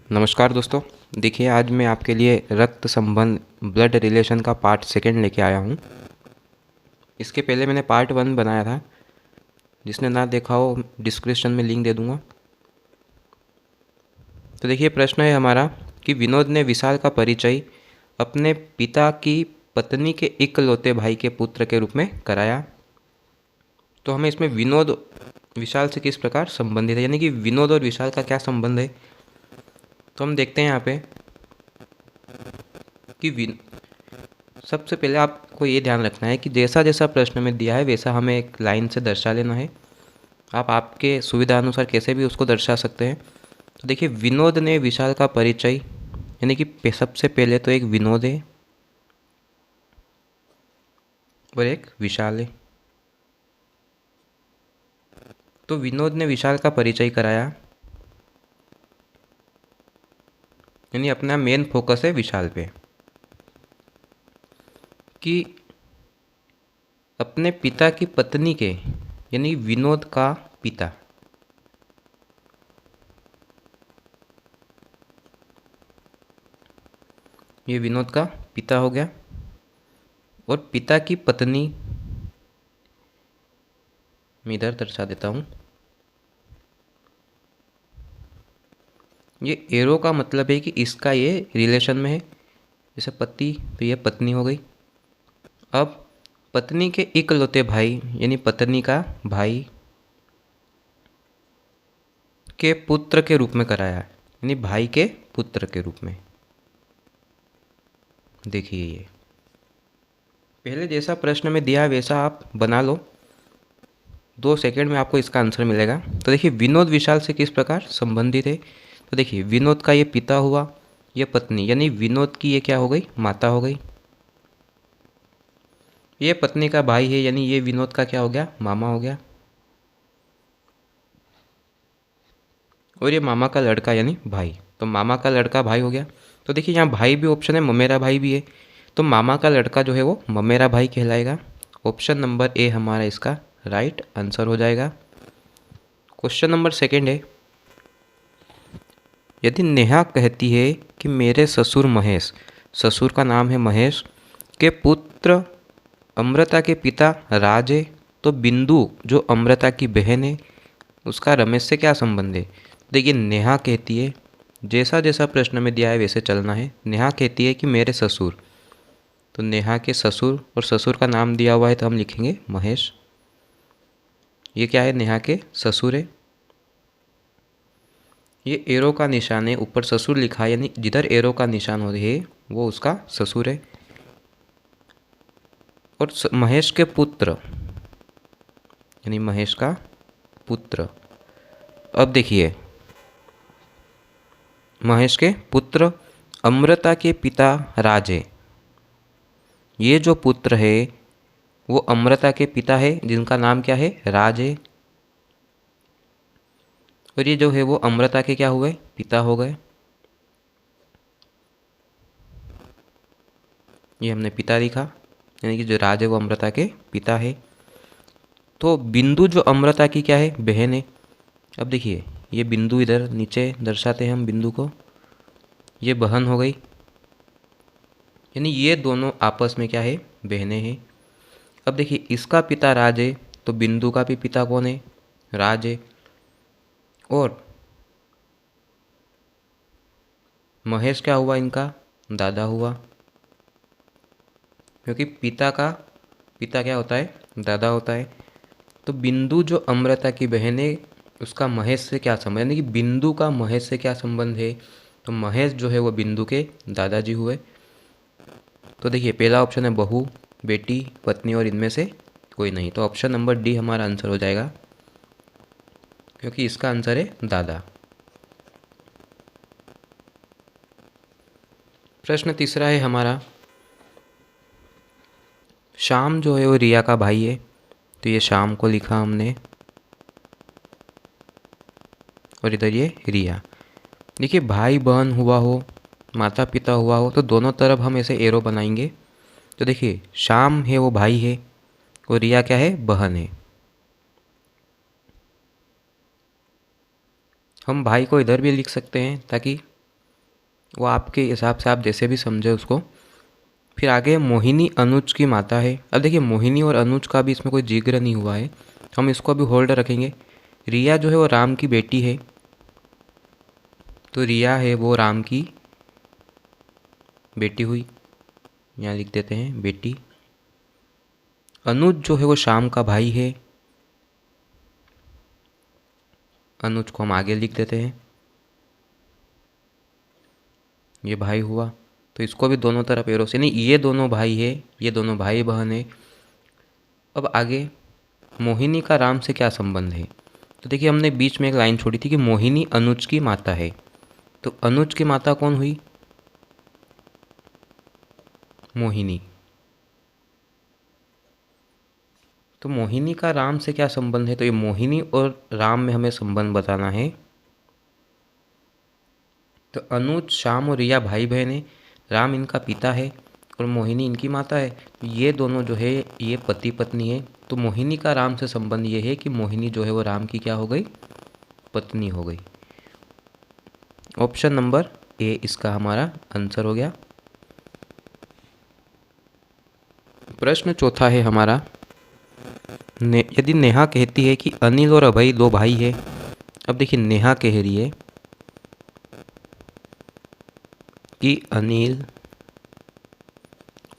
नमस्कार दोस्तों। देखिए, आज मैं आपके लिए रक्त संबंध ब्लड रिलेशन का पार्ट सेकंड लेके आया हूँ। इसके पहले मैंने पार्ट वन बनाया था, जिसने ना देखा हो डिस्क्रिप्शन में लिंक दे दूँगा। तो देखिए, प्रश्न है हमारा कि विनोद ने विशाल का परिचय अपने पिता की पत्नी के इकलौते भाई के पुत्र के रूप में कराया। तो हमें इसमें विनोद विशाल से किस प्रकार संबंधित है, यानी कि विनोद और विशाल का क्या संबंध है। तो हम देखते हैं यहाँ पे कि सबसे पहले आपको ये ध्यान रखना है कि जैसा जैसा प्रश्न में दिया है वैसा हमें एक लाइन से दर्शा लेना है। आप आपके सुविधा अनुसार कैसे भी उसको दर्शा सकते हैं। तो देखिए, विनोद ने विशाल का परिचय, यानी कि सबसे पहले तो एक विनोद है और एक विशाल है। तो विनोद ने विशाल का परिचय कराया, यानी अपना मेन फोकस है विशाल पे, कि अपने पिता की पत्नी के, यानी विनोद का पिता, ये विनोद का पिता हो गया, और पिता की पत्नी, मैं इधर दर्शा देता हूँ। ये एरो का मतलब है कि इसका ये रिलेशन में है, जैसे पति तो ये पत्नी हो गई। अब पत्नी के इकलौते भाई, यानी पत्नी का भाई के पुत्र के रूप में कराया है, यानी भाई के पुत्र के रूप में। देखिए, ये पहले जैसा प्रश्न में दिया है वैसा आप बना लो, 2 सेकंड में आपको इसका आंसर मिलेगा। तो देखिए, विनोद विशाल से किस प्रकार संबंधित है। तो देखिए, विनोद का ये पिता हुआ, ये पत्नी, यानी विनोद की ये क्या हो गई, माता हो गई। ये पत्नी का भाई है, यानी ये विनोद का क्या हो गया, मामा हो गया। और ये मामा का लड़का यानी भाई, तो मामा का लड़का भाई हो गया। तो देखिए, यहाँ भाई भी ऑप्शन है, ममेरा भाई भी है। तो मामा का लड़का जो है वो ममेरा भाई कहलाएगा। ऑप्शन नंबर ए हमारा इसका राइट आंसर हो जाएगा। क्वेश्चन नंबर सेकंड है, यदि नेहा कहती है कि मेरे ससुर महेश, ससुर का नाम है महेश, के पुत्र अमृता के पिता राज है, तो बिंदु जो अमृता की बहन है उसका रमेश से क्या संबंध है। देखिए, नेहा कहती है, जैसा जैसा प्रश्न में दिया है वैसे चलना है। नेहा कहती है कि मेरे ससुर, तो नेहा के ससुर, और ससुर का नाम दिया हुआ है तो हम लिखेंगे महेश। ये क्या है, नेहा के ससुर है। ये एरो का निशान है, ऊपर ससुर लिखा है, यानी जिधर एरो का निशान हो है वो उसका ससुर है। और महेश के पुत्र, यानी महेश का पुत्र। अब देखिए, महेश के पुत्र अमृता के पिता राज है। ये जो पुत्र है वो अमृता के पिता है, जिनका नाम क्या है, राज है। और ये जो है वो अमृता के क्या हुए, पिता हो गए। ये हमने पिता लिखा, यानी कि जो राज है वो अमृता के पिता है। तो बिंदु जो अमृता की क्या है, बहन है। अब देखिए, ये बिंदु इधर नीचे दर्शाते हैं हम बिंदु को, ये बहन हो गई, यानी ये दोनों आपस में क्या है, बहनें हैं। अब देखिए, इसका पिता राज है, तो बिंदु का भी पिता कौन है, राज है। और महेश क्या हुआ, इनका दादा हुआ, क्योंकि पिता क्या होता है, दादा होता है। तो बिंदु जो अमृता की बहन है उसका महेश से क्या संबंध, यानी कि बिंदु का महेश से क्या संबंध है, तो महेश जो है वो बिंदु के दादाजी हुए। तो देखिए, पहला ऑप्शन है बहू, बेटी, पत्नी, और इनमें से कोई नहीं। तो ऑप्शन नंबर डी हमारा आंसर हो जाएगा, क्योंकि इसका आंसर है दादा। प्रश्न तीसरा है हमारा, श्याम जो है वो रिया का भाई है, तो ये श्याम को लिखा हमने, और इधर ये रिया। देखिए, भाई बहन हुआ हो, माता पिता हुआ हो, तो दोनों तरफ हम ऐसे एरो बनाएंगे। तो देखिए, श्याम है वो भाई है, और रिया क्या है, बहन है। हम भाई को इधर भी लिख सकते हैं ताकि वो आपके हिसाब से आप जैसे भी समझे उसको। फिर आगे मोहिनी अनुज की माता है। अब देखिए मोहिनी और अनुज का भी इसमें कोई जिक्र नहीं हुआ है, तो हम इसको अभी होल्ड रखेंगे। रिया जो है वो राम की बेटी है, तो रिया है वो राम की बेटी हुई, यहाँ लिख देते हैं बेटी। अनुज जो है वो श्याम का भाई है, अनुज को हम आगे लिख देते हैं, ये भाई हुआ। तो इसको भी दोनों तरफ एरो से, नहीं ये दोनों भाई है, ये दोनों भाई बहन है। अब आगे मोहिनी का राम से क्या संबंध है, तो देखिए हमने बीच में एक लाइन छोड़ी थी कि मोहिनी अनुज की माता है, तो अनुज की माता कौन हुई, मोहिनी। तो मोहिनी का राम से क्या संबंध है, तो ये मोहिनी और राम में हमें संबंध बताना है। तो अनुज श्याम और रिया भाई बहन है, राम इनका पिता है और मोहिनी इनकी माता है। ये दोनों जो है ये पति पत्नी है। तो मोहिनी का राम से संबंध ये है कि मोहिनी जो है वो राम की क्या हो गई, पत्नी हो गई। ऑप्शन नंबर ए इसका हमारा आंसर हो गया। प्रश्न चौथा है हमारा, यदि नेहा कहती है कि अनिल और अभय दो भाई है। अब देखिए नेहा कह रही है कि अनिल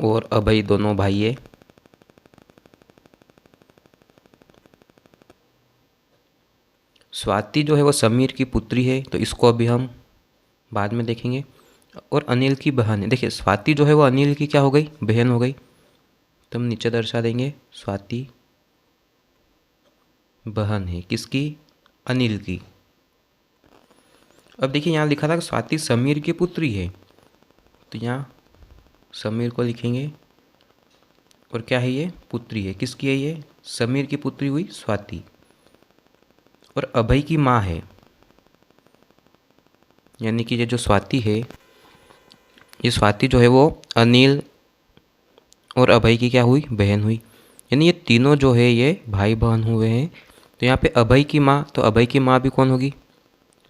और अभय दोनों भाई है, स्वाति जो है वो समीर की पुत्री है, तो इसको अभी हम बाद में देखेंगे, और अनिल की बहन है। देखिए स्वाति जो है वो अनिल की क्या हो गई, बहन हो गई, तो हम नीचे दर्शा देंगे स्वाति बहन है किसकी, अनिल की। अब देखिए यहाँ लिखा था कि स्वाति समीर की पुत्री है, तो यहाँ समीर को लिखेंगे, और क्या है ये, पुत्री है, किसकी है ये, समीर की पुत्री हुई स्वाति। और अभय की माँ है, यानी कि ये जो स्वाति है, ये स्वाति जो है वो अनिल और अभय की क्या हुई, बहन हुई। यानी ये तीनों जो है ये भाई बहन हुए हैं। तो यहाँ पे अभय की माँ, तो अभय की माँ भी कौन होगी,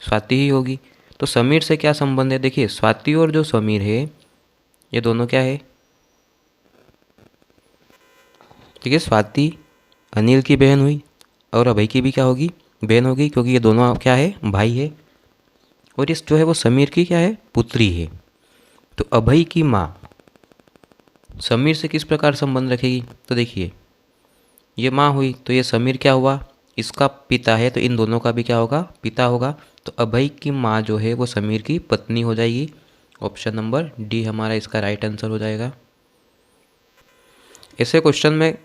स्वाति ही होगी। तो समीर से क्या संबंध है, देखिए स्वाति और जो समीर है ये दोनों क्या है, देखिए स्वाति अनिल की बहन हुई और अभय की भी क्या होगी, बहन होगी, क्योंकि ये दोनों क्या है, भाई है। और इस जो है वो समीर की क्या है, पुत्री है। तो अभय की माँ समीर से किस प्रकार संबंध रखेगी, तो देखिए ये माँ हुई, तो ये समीर क्या हुआ, इसका पिता है, तो इन दोनों का भी क्या होगा, पिता होगा। तो अभय की माँ जो है वो समीर की पत्नी हो जाएगी। ऑप्शन नंबर डी हमारा इसका राइट आंसर हो जाएगा। ऐसे क्वेश्चन में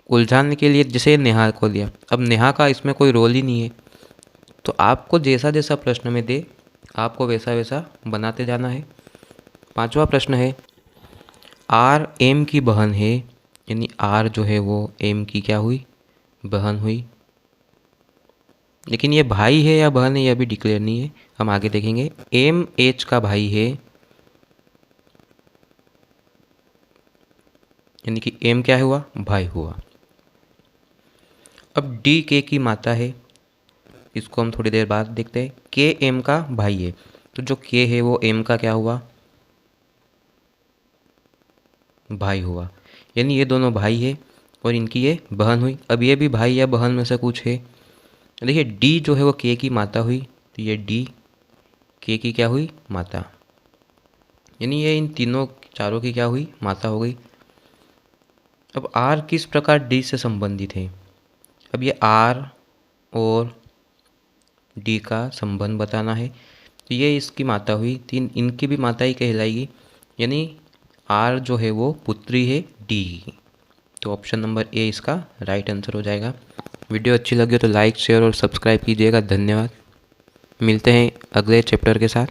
उलझाने के लिए जैसे नेहा को दिया, अब नेहा का इसमें कोई रोल ही नहीं है, तो आपको जैसा जैसा प्रश्न में दे आपको वैसा वैसा बनाते जाना है। पांचवा प्रश्न है, आर एम की बहन है, यानी आर जो है वो एम की क्या हुई, बहन हुई। लेकिन ये भाई है या बहन है यह भी डिक्लेयर नहीं है, हम आगे देखेंगे। एम एच का भाई है, यानी कि एम क्या हुआ, भाई हुआ। अब डी के की माता है, इसको हम थोड़ी देर बाद देखते हैं। के एम का भाई है, तो जो के है वो एम का क्या हुआ, भाई हुआ। यानी ये दोनों भाई है और इनकी ये बहन हुई। अब ये भी भाई या बहन में से कुछ है। देखिए डी जो है वो के की माता हुई, तो ये डी के की क्या हुई, माता। यानी ये इन तीनों चारों की क्या हुई, माता हो गई। अब आर किस प्रकार डी से संबंधित है, अब ये आर और डी का संबंध बताना है। तो ये इसकी माता हुई, तीन इनकी भी माता ही कहलाएगी, यानी आर जो है वो पुत्री है डी की। तो ऑप्शन नंबर ए इसका राइट आंसर हो जाएगा। वीडियो अच्छी लगी हो तो लाइक शेयर और सब्सक्राइब कीजिएगा। धन्यवाद। मिलते हैं अगले चैप्टर के साथ।